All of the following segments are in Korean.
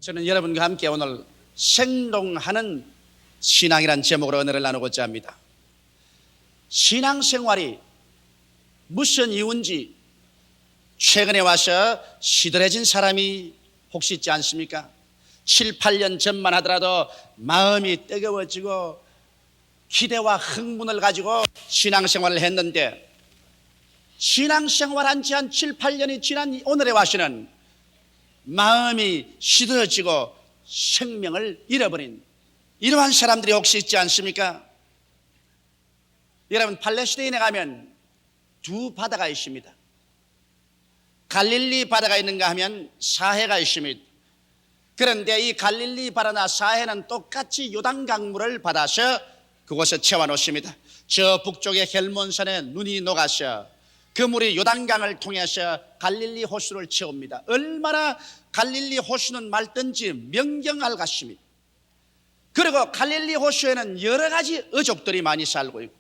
저는 여러분과 함께 오늘 생동하는 신앙이란 제목으로 은혜를 나누고자 합니다. 신앙생활이 무슨 이유인지 최근에 와서 시들해진 사람이 혹시 있지 않습니까? 7, 8년 전만 하더라도 마음이 뜨거워지고 기대와 흥분을 가지고 신앙생활을 했는데, 신앙생활한 지 한 7, 8년이 지난 오늘에 와서는 마음이 시들어지고 생명을 잃어버린 이러한 사람들이 혹시 있지 않습니까? 여러분, 팔레스타인에 가면 두 바다가 있습니다. 갈릴리 바다가 있는가 하면 사해가 있습니다. 그런데 이 갈릴리 바다나 사해는 똑같이 요단강물을 받아서 그곳에 채워놓습니다. 저 북쪽의 헬몬산에 눈이 녹아서 그 물이 요단강을 통해서 갈릴리 호수를 채웁니다. 얼마나 갈릴리 호수는 맑든지 명경알 같습니다. 그리고 갈릴리 호수에는 여러 가지 어족들이 많이 살고 있고,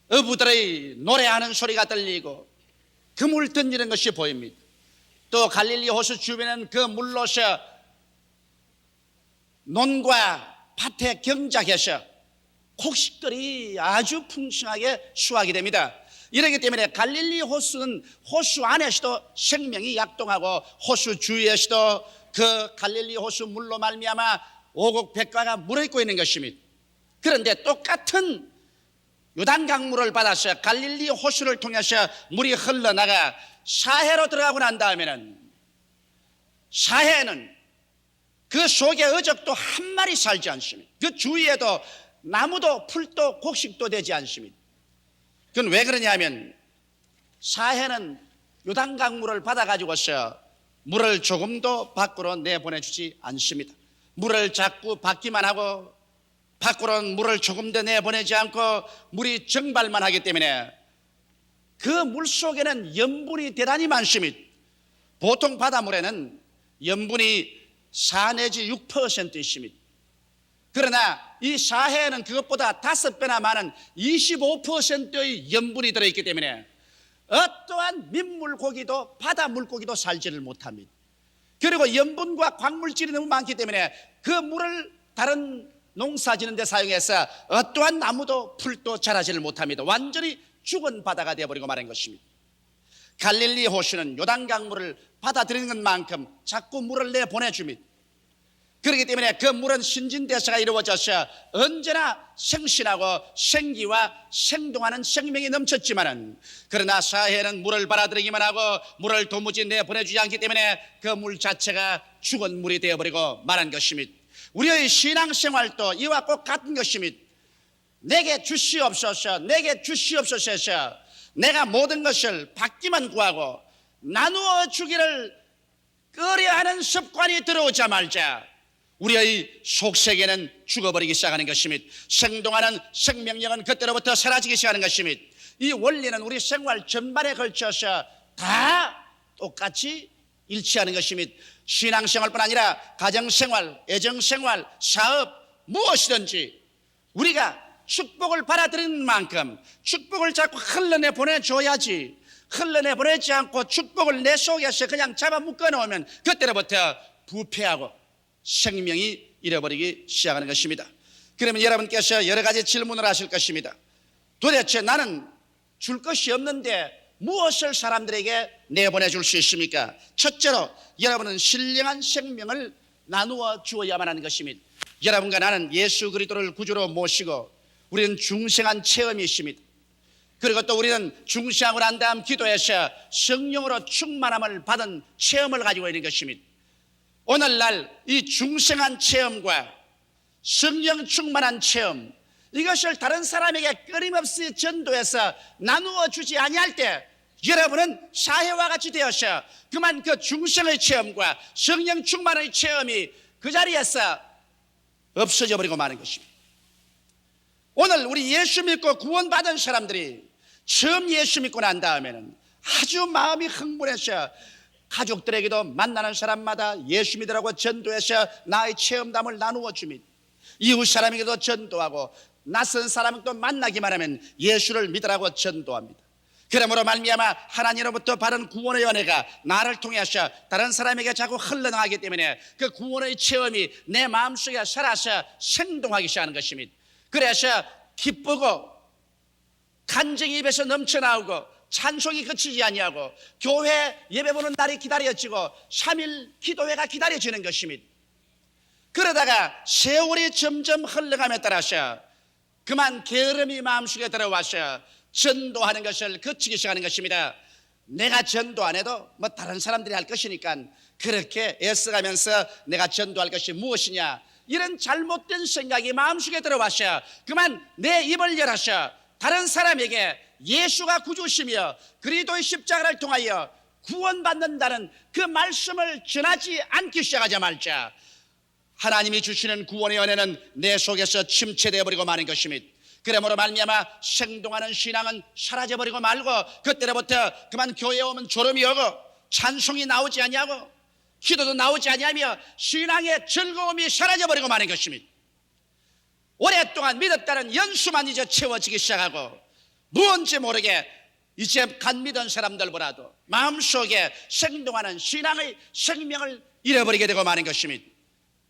어부들의 노래하는 소리가 들리고 그물 던지는 것이 보입니다. 또 갈릴리 호수 주변에는 그 물로서 논과 밭에 경작해서 곡식들이 아주 풍성하게 수확이 됩니다. 이렇기 때문에 갈릴리 호수는 호수 안에서도 생명이 약동하고 호수 주위에서도 그 갈릴리 호수 물로 말미암아 오곡백과가 물어있고 있는 것입니다. 그런데 똑같은 요단강물을 받아서 갈릴리 호수를 통해서 물이 흘러나가 사해로 들어가고 난 다음에는 사해는 그 속에 어적도 한 마리 살지 않습니다. 그 주위에도 나무도 풀도 곡식도 되지 않습니다. 그건 왜 그러냐면 사해는 요단강물을 받아가지고서 물을 조금도 밖으로 내보내주지 않습니다. 물을 자꾸 받기만 하고 밖으로는 물을 조금 더 내보내지 않고 물이 증발만 하기 때문에 그 물 속에는 염분이 대단히 많습니다. 보통 바닷물에는 염분이 4 내지 6% 있습니다. 그러나 이 사해에는 그것보다 5배나 많은 25%의 염분이 들어있기 때문에 어떠한 민물고기도 바다 물고기도 살지를 못합니다. 그리고 염분과 광물질이 너무 많기 때문에 그 물을 다른 농사 지는 데 사용해서 어떠한 나무도 풀도 자라지를 못합니다. 완전히 죽은 바다가 되어버리고 말한 것입니다. 갈릴리 호수는 요단강물을 받아들이는 것만큼 자꾸 물을 내보내줍니다. 그렇기 때문에 그 물은 신진대사가 이루어져서 언제나 생신하고 생기와 생동하는 생명이 넘쳤지만은, 그러나 사해는 물을 받아들이기만 하고 물을 도무지 내보내주지 않기 때문에 그 물 자체가 죽은 물이 되어버리고 말한 것입니다. 우리의 신앙생활도 이와 꼭 같은 것입니다. 내게 주시옵소서, 내게 주시옵소서 해서 내가 모든 것을 받기만 구하고 나누어 주기를 꺼려하는 습관이 들어오자마자 우리의 속세계는 죽어버리기 시작하는 것입니다. 생동하는 생명력은 그때로부터 사라지기 시작하는 것입니다. 이 원리는 우리 생활 전반에 걸쳐서 다 똑같이 일치하는 것입니다. 신앙생활뿐 아니라 가정생활, 애정생활, 사업, 무엇이든지 우리가 축복을 받아들이는 만큼 축복을 자꾸 흘러내 보내줘야지, 흘러내 보내지 않고 축복을 내 속에서 그냥 잡아 묶어 놓으면 그때로부터 부패하고 생명이 잃어버리기 시작하는 것입니다. 그러면 여러분께서 여러 가지 질문을 하실 것입니다. 도대체 나는 줄 것이 없는데 무엇을 사람들에게 내보내 줄 수 있습니까? 첫째로 여러분은 신령한 생명을 나누어 주어야만 하는 것입니다. 여러분과 나는 예수 그리스도를 구주로 모시고 우리는 중생한 체험이 있습니다. 그리고 또 우리는 중생하고 난 다음 기도해서 성령으로 충만함을 받은 체험을 가지고 있는 것입니다. 오늘날 이 중생한 체험과 성령 충만한 체험, 이것을 다른 사람에게 끊임없이 전도해서 나누어 주지 아니할 때 여러분은 사해와 같이 되어서 그만 그 중생의 체험과 성령 충만의 체험이 그 자리에서 없어져 버리고 마는 것입니다. 오늘 우리 예수 믿고 구원받은 사람들이 처음 예수 믿고 난 다음에는 아주 마음이 흥분해서 가족들에게도 만나는 사람마다 예수 믿으라고 전도해서 나의 체험담을 나누어 줍니다. 이웃 사람에게도 전도하고 낯선 사람을 또 만나기만 하면 예수를 믿으라고 전도합니다. 그러므로 말미암아 하나님으로부터 바른 구원의 연회가 나를 통해서 다른 사람에게 자꾸 흘러나가기 때문에 그 구원의 체험이 내 마음속에 살아서 생동하기 시작하는 것입니다. 그래서 기쁘고 간증이 입에서 넘쳐나오고 찬송이 그치지 아니하고 교회 예배 보는 날이 기다려지고 3일 기도회가 기다려지는 것입니다. 그러다가 세월이 점점 흘러감에 따라서 그만 게으름이 마음속에 들어와서 전도하는 것을 그치기 시작하는 것입니다. 내가 전도 안 해도 뭐 다른 사람들이 할 것이니까 그렇게 애써가면서 내가 전도할 것이 무엇이냐, 이런 잘못된 생각이 마음속에 들어와서 그만 내 입을 열어서 다른 사람에게 예수가 구주시며 그리스도의 십자가를 통하여 구원받는다는 그 말씀을 전하지 않기 시작하자마자 하나님이 주시는 구원의 은혜는 내 속에서 침체되어 버리고 마는 것입니다. 그러므로 말미암아 생동하는 신앙은 사라져버리고 말고 그때로부터 그만 교회에 오면 졸음이 오고 찬송이 나오지 아니하고 기도도 나오지 아니하며 신앙의 즐거움이 사라져버리고 마는 것입니다. 오랫동안 믿었다는 연수만 이제 채워지기 시작하고 무언지 모르게 이제 간 믿은 사람들보다도 마음속에 생동하는 신앙의 생명을 잃어버리게 되고 마는 것입니다.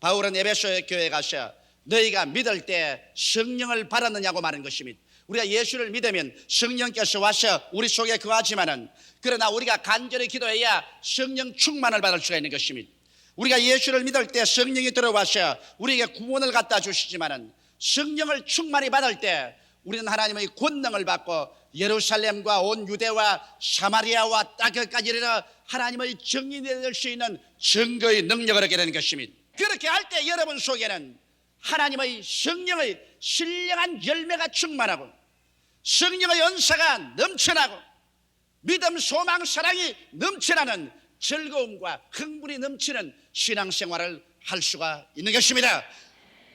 바울은 에베소 교회에 가서 너희가 믿을 때 성령을 받았느냐고 말한 것입니다. 우리가 예수를 믿으면 성령께서 와서 우리 속에 거하지만은 그러나 우리가 간절히 기도해야 성령 충만을 받을 수가 있는 것입니다. 우리가 예수를 믿을 때 성령이 들어와서 우리에게 구원을 갖다 주시지만은 성령을 충만히 받을 때 우리는 하나님의 권능을 받고 예루살렘과 온 유대와 사마리아와 땅끝까지 이르러 하나님의 정인이 될 수 있는 증거의 능력을 얻게 되는 것입니다. 그렇게 할 때 여러분 속에는 하나님의 성령의 신령한 열매가 충만하고 성령의 은사가 넘쳐나고 믿음, 소망, 사랑이 넘쳐나는 즐거움과 흥분이 넘치는 신앙생활을 할 수가 있는 것입니다.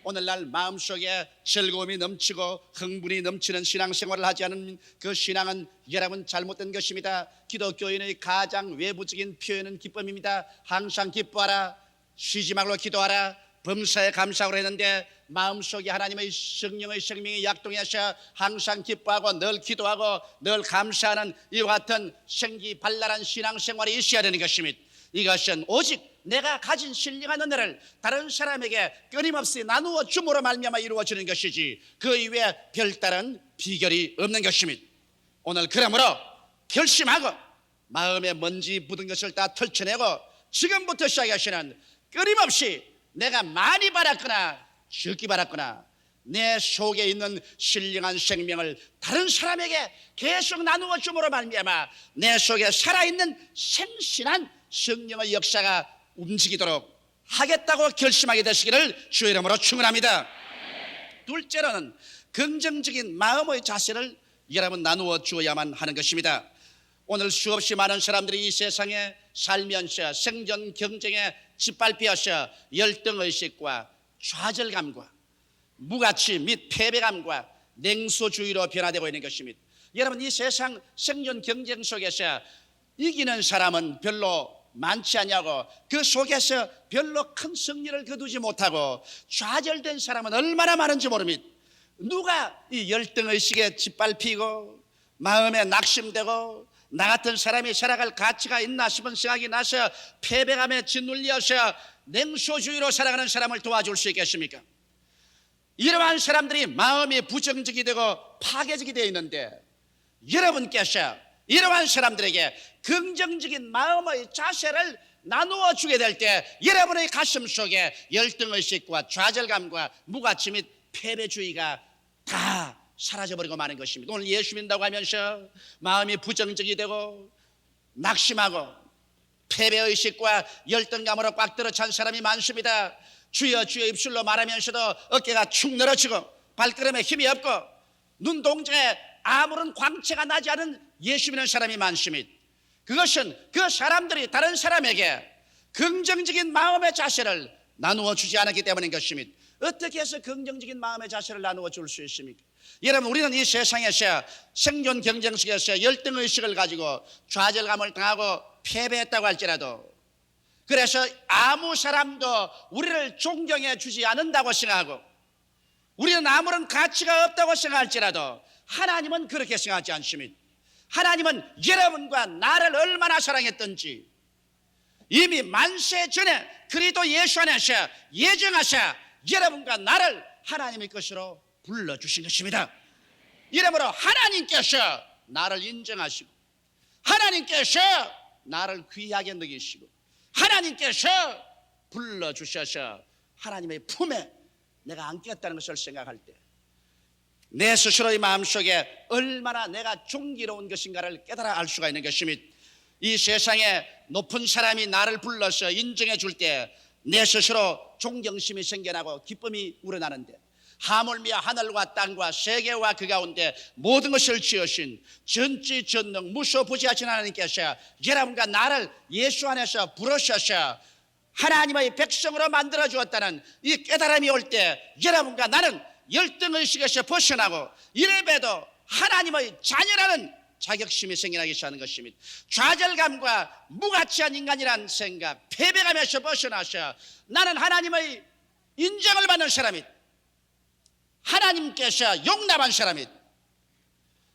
오늘날 마음속에 즐거움이 넘치고 흥분이 넘치는 신앙생활을 하지 않은 그 신앙은 여러분 잘못된 것입니다. 기독교인의 가장 외부적인 표현은 기쁨입니다. 항상 기뻐하라, 쉬지 말고 기도하라, 범사에 감사하라 했는데 마음속에 하나님의 성령의 생명이 약동해서 항상 기뻐하고 늘 기도하고 늘 감사하는 이와 같은 생기발랄한 신앙생활이 있어야 되는 것입니다. 이것은 오직 내가 가진 신령한 은혜를 다른 사람에게 끊임없이 나누어 줌으로 말미암아 이루어지는 것이지 그 이외에 별다른 비결이 없는 것입니다. 오늘 그러므로 결심하고 마음에 먼지 묻은 것을 다 털쳐내고 지금부터 시작하시는 끊임없이 내가 많이 받았거나 적게 받았거나 내 속에 있는 신령한 생명을 다른 사람에게 계속 나누어 줌으로 말미암아 내 속에 살아있는 생신한 성령의 역사가 움직이도록 하겠다고 결심하게 되시기를 주의 이름으로 축원합니다. 둘째로는 긍정적인 마음의 자세를 여러분 나누어 주어야만 하는 것입니다. 오늘 수없이 많은 사람들이 이 세상에 살면서 생존 경쟁에 짓밟혀서 열등의식과 좌절감과 무가치 및 패배감과 냉소주의로 변화되고 있는 것입니다. 여러분, 이 세상 생존 경쟁 속에서 이기는 사람은 별로 많지 않냐고 그 속에서 별로 큰 승리를 거두지 못하고 좌절된 사람은 얼마나 많은지 모릅니다. 누가 이 열등의식에 짓밟히고 마음에 낙심되고 나 같은 사람이 살아갈 가치가 있나 싶은 생각이 나서 패배감에 짓눌려서 냉소주의로 살아가는 사람을 도와줄 수 있겠습니까? 이러한 사람들이 마음이 부정적이 되고 파괴적이 되어 있는데 여러분께서 이러한 사람들에게 긍정적인 마음의 자세를 나누어 주게 될 때 여러분의 가슴 속에 열등의식과 좌절감과 무가치 및 패배주의가 다 사라져버리고 마는 것입니다. 오늘 예수 믿는다고 하면서 마음이 부정적이 되고 낙심하고 패배의식과 열등감으로 꽉 들어찬 사람이 많습니다. 주여 주여 입술로 말하면서도 어깨가 축 늘어지고 발걸음에 힘이 없고 눈동자에 아무런 광채가 나지 않은 예수 믿는 사람이 많습니다. 그것은 그 사람들이 다른 사람에게 긍정적인 마음의 자세를 나누어 주지 않았기 때문인 것입니다. 어떻게 해서 긍정적인 마음의 자세를 나누어 줄 수 있습니까? 여러분, 우리는 이 세상에서 생존 경쟁 속에서 열등의식을 가지고 좌절감을 당하고 패배했다고 할지라도 그래서 아무 사람도 우리를 존경해 주지 않는다고 생각하고 우리는 아무런 가치가 없다고 생각할지라도 하나님은 그렇게 생각하지 않습니다. 하나님은 여러분과 나를 얼마나 사랑했던지 이미 만세 전에 그리스도 예수 안에서 예정하사 여러분과 나를 하나님의 것으로 불러주신 것입니다. 이러므로 하나님께서 나를 인정하시고 하나님께서 나를 귀하게 여기시고 하나님께서 불러주셔서 하나님의 품에 내가 안겠다는 것을 생각할 때 내 스스로의 마음속에 얼마나 내가 존귀로운 것인가를 깨달아 알 수가 있는 것입니다. 이 세상에 높은 사람이 나를 불러서 인정해 줄 때 내 스스로 존경심이 생겨나고 기쁨이 우러나는데 하물며 하늘과 땅과 세계와 그 가운데 모든 것을 지으신 전지 전능 무소부지하신 하나님께서 여러분과 나를 예수 안에서 부르셔서 하나님의 백성으로 만들어 주었다는 이 깨달음이 올 때 여러분과 나는 열등의식에서 벗어나고 이래봬도 하나님의 자녀라는 자격심이 생겨나기 시작하는 것입니다. 좌절감과 무가치한 인간이라는 생각, 패배감에서 벗어나서 나는 하나님의 인정을 받는 사람이다, 하나님께서 용납한 사람이다,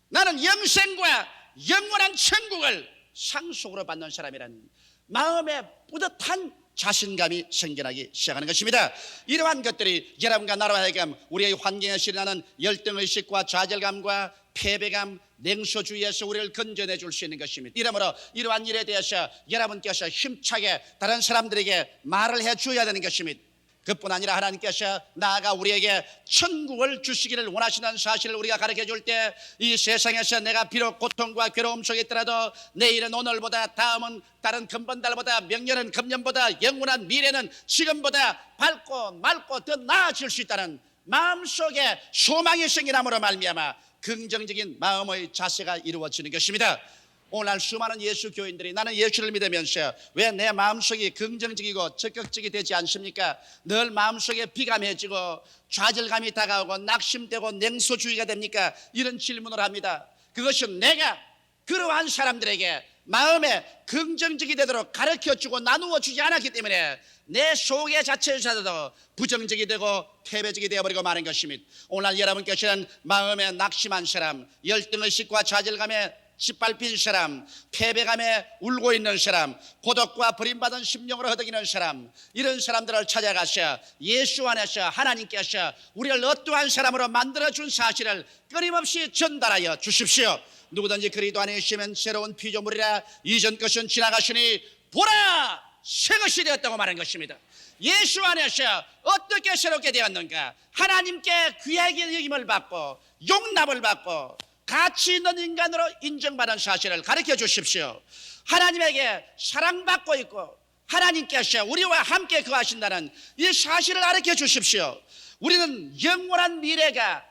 나는 영생과 영원한 천국을 상속으로 받는 사람이라는 마음에 뿌듯한 자신감이 생겨나기 시작하는 것입니다. 이러한 것들이 여러분과 나로 하여금 우리의 환경에 실현하는 열등의식과 좌절감과 패배감, 냉소주의에서 우리를 건져내 줄 수 있는 것입니다. 이러므로 이러한 일에 대해서 여러분께서 힘차게 다른 사람들에게 말을 해줘야 되는 것입니다. 그뿐 아니라 하나님께서 나아가 우리에게 천국을 주시기를 원하시는 사실을 우리가 가르쳐 줄 때 이 세상에서 내가 비록 고통과 괴로움 속에 있더라도 내일은 오늘보다, 다음은 다른 금번달보다, 명년은 금년보다, 영원한 미래는 지금보다 밝고 맑고 더 나아질 수 있다는 마음속에 소망이 생기남으로 말미암아 긍정적인 마음의 자세가 이루어지는 것입니다. 오늘 수많은 예수 교인들이 나는 예수를 믿으면서 왜 내 마음속이 긍정적이고 적극적이 되지 않습니까? 늘 마음속에 비감해지고 좌절감이 다가오고 낙심되고 냉소주의가 됩니까? 이런 질문을 합니다. 그것은 내가 그러한 사람들에게 마음에 긍정적이 되도록 가르쳐주고 나누어주지 않았기 때문에 내 속의 자체조차도 부정적이 되고 패배적이 되어버리고 마는 것입니다. 오늘 여러분께서는 마음에 낙심한 사람, 열등의식과 좌절감에 짓밟힌 사람, 패배감에 울고 있는 사람, 고독과 버림받은 심령으로 허덕이는 사람, 이런 사람들을 찾아가서 예수 안에서 하나님께서 우리를 어떠한 사람으로 만들어준 사실을 끊임없이 전달하여 주십시오. 누구든지 그리스도 안에 있으면 새로운 피조물이라, 이전 것은 지나가시니 보라 새 것이 되었다고 말한 것입니다. 예수 안에서 어떻게 새롭게 되었는가? 하나님께 귀하게 여김을 받고 용납을 받고 가치 있는 인간으로 인정받은 사실을 가르쳐 주십시오. 하나님에게 사랑받고 있고 하나님께서 우리와 함께 거하신다는 이 사실을 가르쳐 주십시오. 우리는 영원한 미래가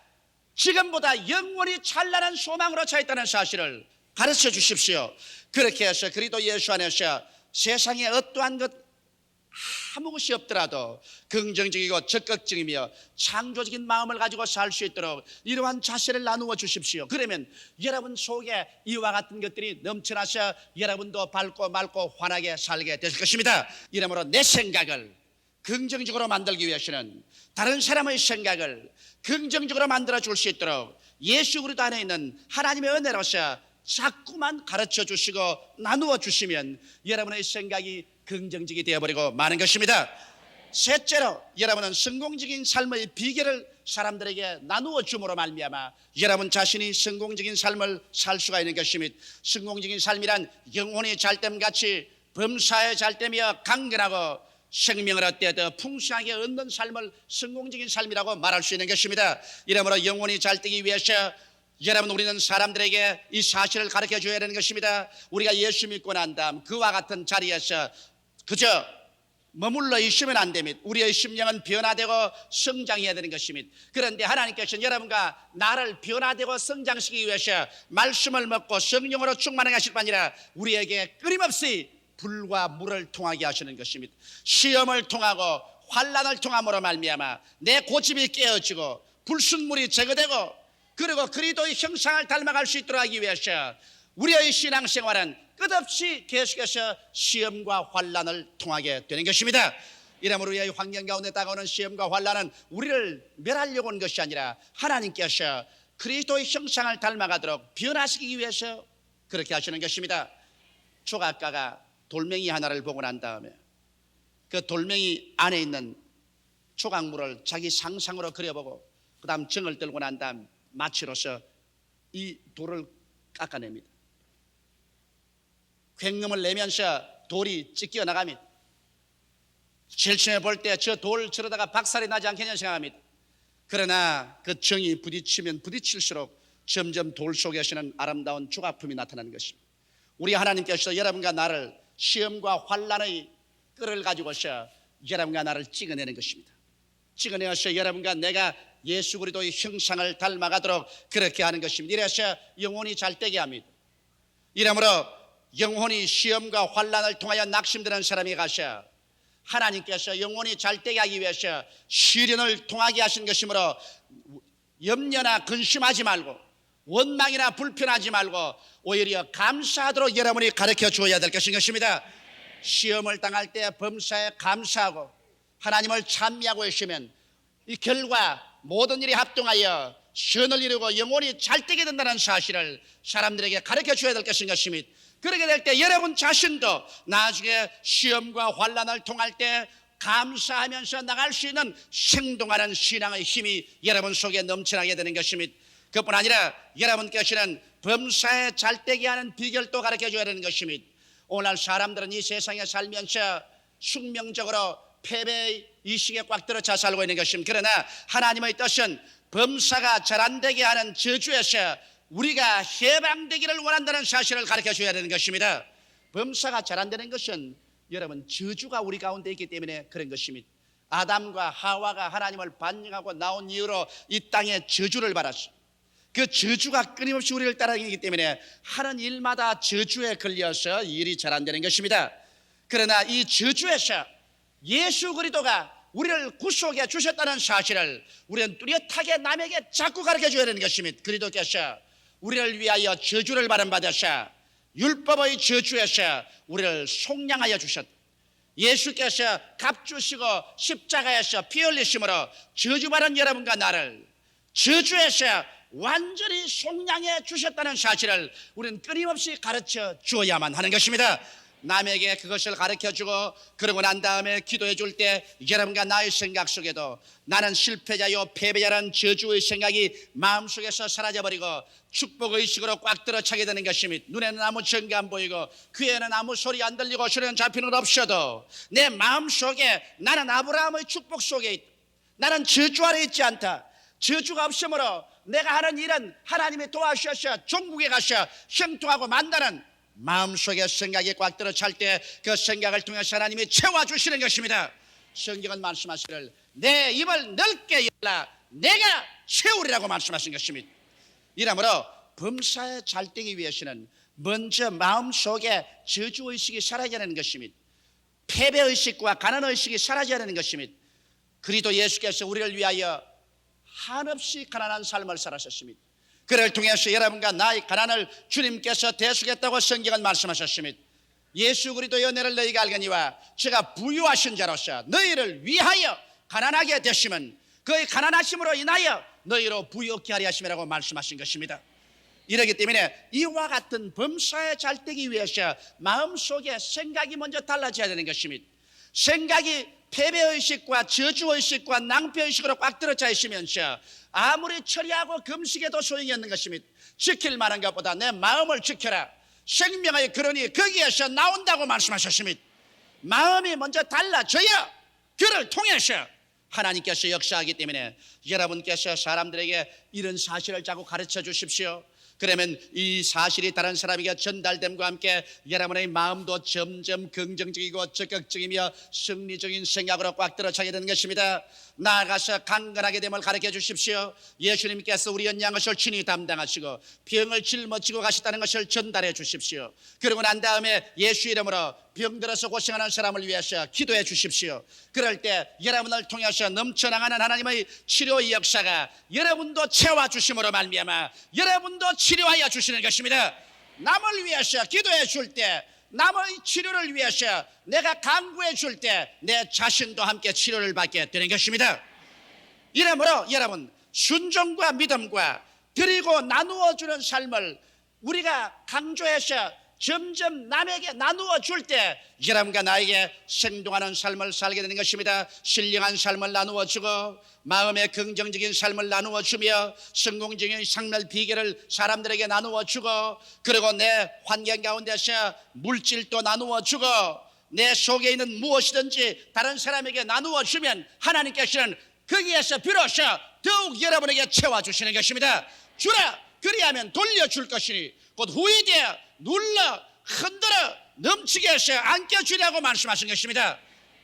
지금보다 영원히 찬란한 소망으로 차 있다는 사실을 가르쳐 주십시오. 그렇게 해서 그리스도 예수 안에서 세상에 어떠한 것 아무 것이 없더라도 긍정적이고 적극적이며 창조적인 마음을 가지고 살 수 있도록 이러한 자세를 나누어 주십시오. 그러면 여러분 속에 이와 같은 것들이 넘쳐나서 여러분도 밝고 맑고 환하게 살게 될 것입니다. 이러므로 내 생각을 긍정적으로 만들기 위해서는 다른 사람의 생각을 긍정적으로 만들어 줄 수 있도록 예수 그리스도 안에 있는 하나님의 은혜로서 자꾸만 가르쳐 주시고 나누어 주시면 여러분의 생각이 긍정적이 되어버리고 마는 것입니다. 셋째로 여러분은 성공적인 삶의 비결을 사람들에게 나누어 줌으로 말미암아 여러분 자신이 성공적인 삶을 살 수가 있는 것입니다. 성공적인 삶이란 영혼이 잘됨같이 범사에 잘되며 강건하고 생명을 얻되 더 풍성하게 얻는 삶을 성공적인 삶이라고 말할 수 있는 것입니다. 이러므로 영혼이 잘되기 위해서 여러분 우리는 사람들에게 이 사실을 가르쳐 줘야 되는 것입니다. 우리가 예수 믿고 난 다음 그와 같은 자리에서 그저 머물러 있으면 안 됩니다. 우리의 심령은 변화되고 성장해야 되는 것입니다. 그런데 하나님께서는 여러분과 나를 변화되고 성장시키기 위해서 말씀을 먹고 성령으로 충만하게 하실 뿐 아니라 우리에게 끊임없이 불과 물을 통하게 하시는 것입니다. 시험을 통하고 환난을 통함으로 말미암아 내 고집이 깨어지고 불순물이 제거되고 그리고 그리스도의 형상을 닮아갈 수 있도록 하기 위해서 우리의 신앙생활은 끝없이 계속해서 시험과 환난을 통하게 되는 것입니다. 이러므로 우리의 환경 가운데 다가오는 시험과 환난은 우리를 멸하려고 하는 것이 아니라 하나님께서 그리스도의 형상을 닮아가도록 변화시키기 위해서 그렇게 하시는 것입니다. 조각가가 돌멩이 하나를 보고 난 다음에 그 돌멩이 안에 있는 조각물을 자기 상상으로 그려보고 그 다음 정을 들고 난 다음 마취로서 이 돌을 깎아냅니다. 굉음을 내면서 돌이 찢겨 나갑니다. 제일 처음에 볼 때 저 돌 저러다가 박살이 나지 않겠냐 생각합니다. 그러나 그 정이 부딪히면 부딪힐수록 점점 돌 속에서는 아름다운 조각품이 나타나는 것입니다. 우리 하나님께서 여러분과 나를 시험과 환난의 끈을 가지고서 여러분과 나를 찍어내는 것입니다. 찍어내어서 여러분과 내가 예수 그리스도의 형상을 닮아가도록 그렇게 하는 것입니다. 이래서 영혼이 잘되게 합니다. 이러므로 영혼이 시험과 환난을 통하여 낙심되는 사람이 가셔 하나님께서 영혼이 잘되게 하기 위해서 시련을 통하게 하신 것이므로 염려나 근심하지 말고 원망이나 불편하지 말고 오히려 감사하도록 여러분이 가르쳐 주어야 될 것입니다. 시험을 당할 때 범사에 감사하고 하나님을 찬미하고 있으면 이 결과 모든 일이 합동하여 선을 이루고 영혼이 잘되게 된다는 사실을 사람들에게 가르쳐 줘야 될 것입니다. 그렇게 될 때 여러분 자신도 나중에 시험과 환난을 통할 때 감사하면서 나갈 수 있는 생동하는 신앙의 힘이 여러분 속에 넘쳐나게 되는 것입니다. 그뿐 아니라 여러분께서는 범사에 잘되게 하는 비결도 가르쳐 줘야 되는 것입니다. 오늘 사람들은 이 세상에 살면서 숙명적으로 패배의 이식에 꽉 들어차 살고 있는 것입니다. 그러나 하나님의 뜻은 범사가 잘 안 되게 하는 저주에서 우리가 해방되기를 원한다는 사실을 가르쳐 줘야 되는 것입니다. 범사가 잘 안 되는 것은 여러분 저주가 우리 가운데 있기 때문에 그런 것입니다. 아담과 하와가 하나님을 반역하고 나온 이후로 이 땅에 저주를 받았어요. 그 저주가 끊임없이 우리를 따라다니기 때문에 하는 일마다 저주에 걸려서 일이 잘 안 되는 것입니다. 그러나 이 저주에서 예수 그리스도가 우리를 구속해 주셨다는 사실을 우리는 뚜렷하게 남에게 자꾸 가르쳐 줘야 되는 것입니다. 그리스도께서 우리를 위하여 저주를 받으셔 율법의 저주에서 우리를 속량하여 주셨다. 예수께서 값주시고 십자가에서 피 흘리심으로 저주받은 여러분과 나를 저주에서 완전히 속량해 주셨다는 사실을 우리는 끊임없이 가르쳐 주어야만 하는 것입니다. 남에게 그것을 가르쳐주고 그러고 난 다음에 기도해 줄 때 여러분과 나의 생각 속에도 나는 실패자요 패배자라는 저주의 생각이 마음속에서 사라져버리고 축복의식으로 꽉 들어차게 되는 것입니다. 눈에는 아무 증거 안 보이고 귀에는 아무 소리 안 들리고 소리는 잡히는 건 없어도 내 마음속에 나는 아브라함의 축복 속에 있다. 나는 저주 아래 있지 않다. 저주가 없으므로 내가 하는 일은 하나님이 도와주셔서 종국에 가서 형통하고 만다는 마음속에 생각이 꽉 들어찰 때 그 생각을 통해서 하나님이 채워주시는 것입니다. 성경은 말씀하시기를 내 입을 넓게 열라 내가 채우리라고 말씀하신 것입니다. 이러므로 범사에 잘되기 위해서는 먼저 마음속에 저주의식이 사라져야 하는 것입니다. 패배의식과 가난의식이 사라져야 하는 것입니다. 그리스도 예수께서 우리를 위하여 한없이 가난한 삶을 살았습니다. 그를 통해서 여러분과 나의 가난을 주님께서 대속했다고 성경은 말씀하셨습니다. 예수 그리스도의 은혜를 너희가 알거니와 제가 부유하신 자로서 너희를 위하여 가난하게 되시면 그의 가난하심으로 인하여 너희로 부유케 하려 하심이라고 말씀하신 것입니다. 이러기 때문에 이와 같은 범사에 잘되기 위해서 마음속에 생각이 먼저 달라져야 되는 것입니다. 생각이 패배의식과 저주의식과 낭패의식으로 꽉 들어차 있으면서 아무리 처리하고 금식해도 소용이 없는 것입니다. 지킬 만한 것보다 내 마음을 지켜라. 생명의 근원이 거기에서 나온다고 말씀하셨습니다. 마음이 먼저 달라져야 그를 통해서 하나님께서 역사하기 때문에 여러분께서 사람들에게 이런 사실을 자꾸 가르쳐 주십시오. 그러면 이 사실이 다른 사람에게 전달됨과 함께 여러분의 마음도 점점 긍정적이고 적극적이며 승리적인 생각으로 꽉 들어차게 되는 것입니다. 나아가서 강건하게 됨을 가르쳐 주십시오. 예수님께서 우리 연약한 것을 친히 담당하시고 병을 짊어지고 가셨다는 것을 전달해 주십시오. 그러고 난 다음에 예수 이름으로 병들어서 고생하는 사람을 위해서 기도해 주십시오. 그럴 때 여러분을 통해서 넘쳐나가는 하나님의 치료의 역사가 여러분도 채워주심으로 말미암아 여러분도 치료하여 주시는 것입니다. 남을 위해서 기도해 줄 때 남의 치료를 위해서 내가 간구해 줄 때 내 자신도 함께 치료를 받게 되는 것입니다. 이러므로 여러분 순종과 믿음과 드리고 나누어 주는 삶을 우리가 강조해서 점점 남에게 나누어 줄 때 여러분과 나에게 생동하는 삶을 살게 되는 것입니다. 신령한 삶을 나누어 주고 마음의 긍정적인 삶을 나누어 주며 성공적인 삶의 비결을 사람들에게 나누어 주고 그리고 내 환경 가운데서 물질도 나누어 주고 내 속에 있는 무엇이든지 다른 사람에게 나누어 주면 하나님께서는 거기에서 비로소 더욱 여러분에게 채워주시는 것입니다. 주라 그리하면 돌려줄 것이니 곧 후이되어 눌러 흔들어 넘치게 해서 안겨주려고 말씀하신 것입니다.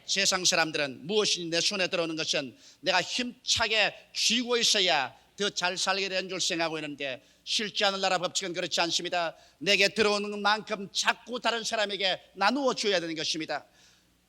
세상 사람들은 무엇이 내 손에 들어오는 것은 내가 힘차게 쥐고 있어야 더 잘 살게 된 줄 생각하고 있는데 실지 않은 나라 법칙은 그렇지 않습니다. 내게 들어오는 만큼 자꾸 다른 사람에게 나누어 줘야 되는 것입니다.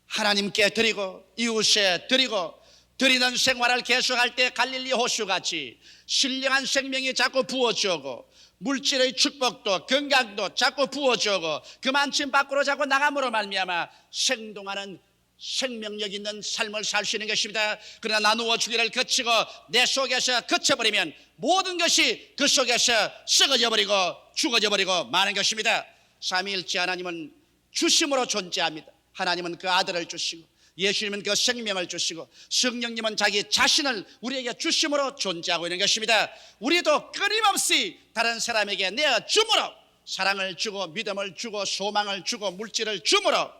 하나님께 드리고 이웃에 드리고 드리는 생활을 계속할 때 갈릴리 호수같이 신령한 생명이 자꾸 부어주고 물질의 축복도 건강도 자꾸 부어주고 그만큼 밖으로 자꾸 나감으로 말미암아 생동하는 생명력 있는 삶을 살 수 있는 것입니다. 그러나 나누어 주기를 거치고 내 속에서 거쳐버리면 모든 것이 그 속에서 썩어져 버리고 죽어져 버리고 마는 것입니다. 삼위일체 하나님은 주심으로 존재합니다. 하나님은 그 아들을 주시고 예수님은 그 생명을 주시고 성령님은 자기 자신을 우리에게 주심으로 존재하고 있는 것입니다. 우리도 끊임없이 다른 사람에게 내어 줌으로 사랑을 주고 믿음을 주고 소망을 주고 물질을 줌으로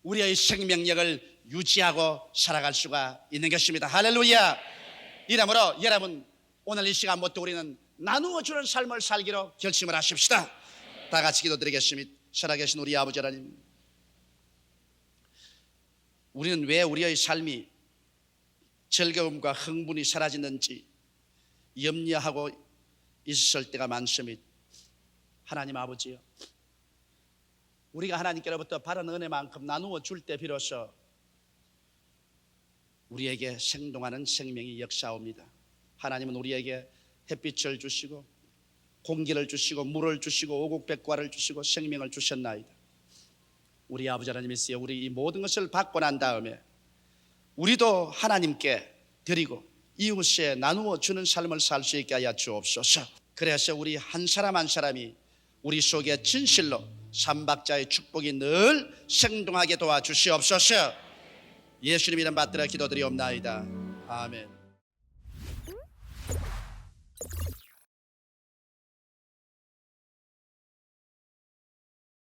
우리의 생명력을 유지하고 살아갈 수가 있는 것입니다. 할렐루야. 이러므로 여러분 오늘 이 시간부터 우리는 나누어 주는 삶을 살기로 결심을 하십시다. 다 같이 기도드리겠습니다. 살아계신 우리 아버지 하나님, 우리는 왜 우리의 삶이 즐거움과 흥분이 사라지는지 염려하고 있을 때가 많습니다. 하나님 아버지요, 우리가 하나님께로부터 바른 은혜만큼 나누어 줄 때 비로소 우리에게 생동하는 생명이 역사옵니다. 하나님은 우리에게 햇빛을 주시고 공기를 주시고 물을 주시고 오곡백과를 주시고 생명을 주셨나이다. 우리 아버지 하나님이시여, 우리 이 모든 것을 받고 난 다음에 우리도 하나님께 드리고 이웃에 나누어 주는 삶을 살 수 있게 하여 주옵소서. 그래서 우리 한 사람 한 사람이 우리 속에 진실로 삼박자의 축복이 늘 생동하게 도와주시옵소서. 예수님 이름 받들어 기도드리옵나이다. 아멘.